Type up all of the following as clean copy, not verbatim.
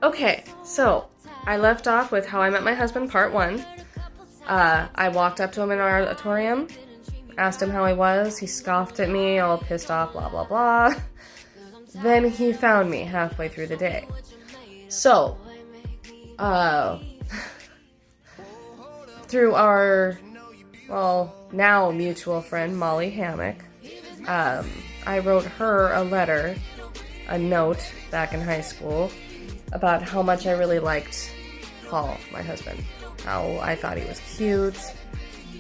Okay, so I left off with How I Met My Husband Part 1. I walked up to him in our auditorium, asked him how he was. He scoffed at me, all pissed off, blah, blah, blah. Then he found me halfway through the day. So, uh, through our, well, now mutual friend, Molly Hammock, I wrote her a letter, a note back in high school about how much I really liked Paul, my husband. How I thought he was cute.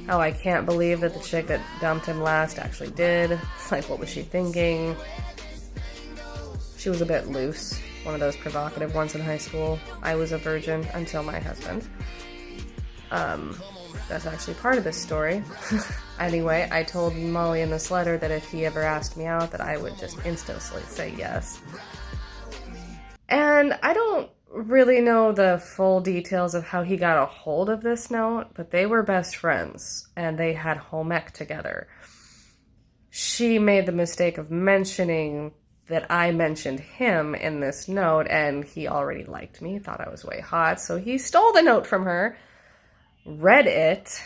How I can't believe that the chick that dumped him last actually did. Like, what was she thinking? She was a bit loose. One of those provocative ones in high school. I was a virgin until my husband. That's actually part of this story. Anyway, I told Molly in this letter that if he ever asked me out, that I would just instantly say yes. And I don't really know the full details of how he got a hold of this note, but they were best friends, and they had home ec together. She made the mistake of mentioning that I mentioned him in this note, and he already liked me, thought I was way hot, so he stole the note from her, read it,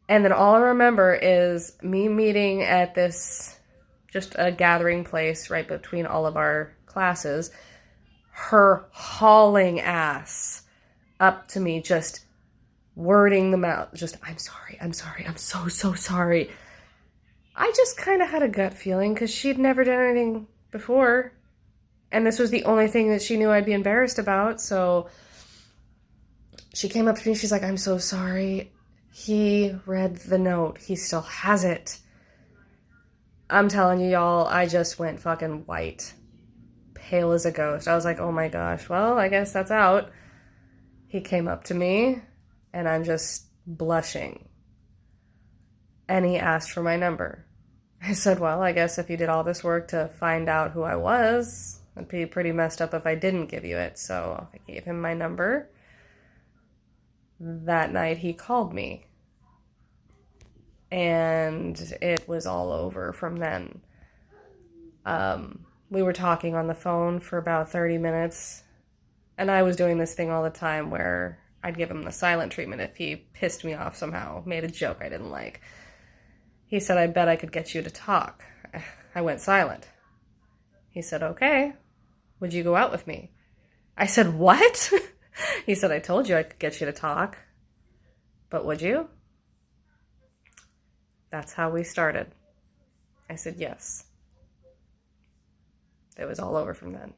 and then all I remember is me meeting at this, just a gathering place right between all of our classes, her hauling ass up to me, just wording them out, just, I'm sorry, I'm so sorry. I just kind of had a gut feeling because she'd never done anything before, and this was the only thing that she knew I'd be embarrassed about, so she came up to me, she's like, I'm so sorry. He read the note. He still has it. I'm telling you, y'all, I just went fucking white. Pale as a ghost. I was like, oh my gosh, well, I guess that's out. He came up to me, and I'm just blushing. And he asked for my number. I said, well, I guess if you did all this work to find out who I was, it'd be pretty messed up if I didn't give you it. So I gave him my number. That night he called me. And it was all over from then. We were talking on the phone for about 30 minutes. And I was doing this thing all the time where I'd give him the silent treatment if he pissed me off somehow, made a joke I didn't like. He said, I bet I could get you to talk. I went silent. He said, okay, would you go out with me? I said, what? He said, I told you I could get you to talk. But would you? That's how we started. I said, yes. It was all over from then.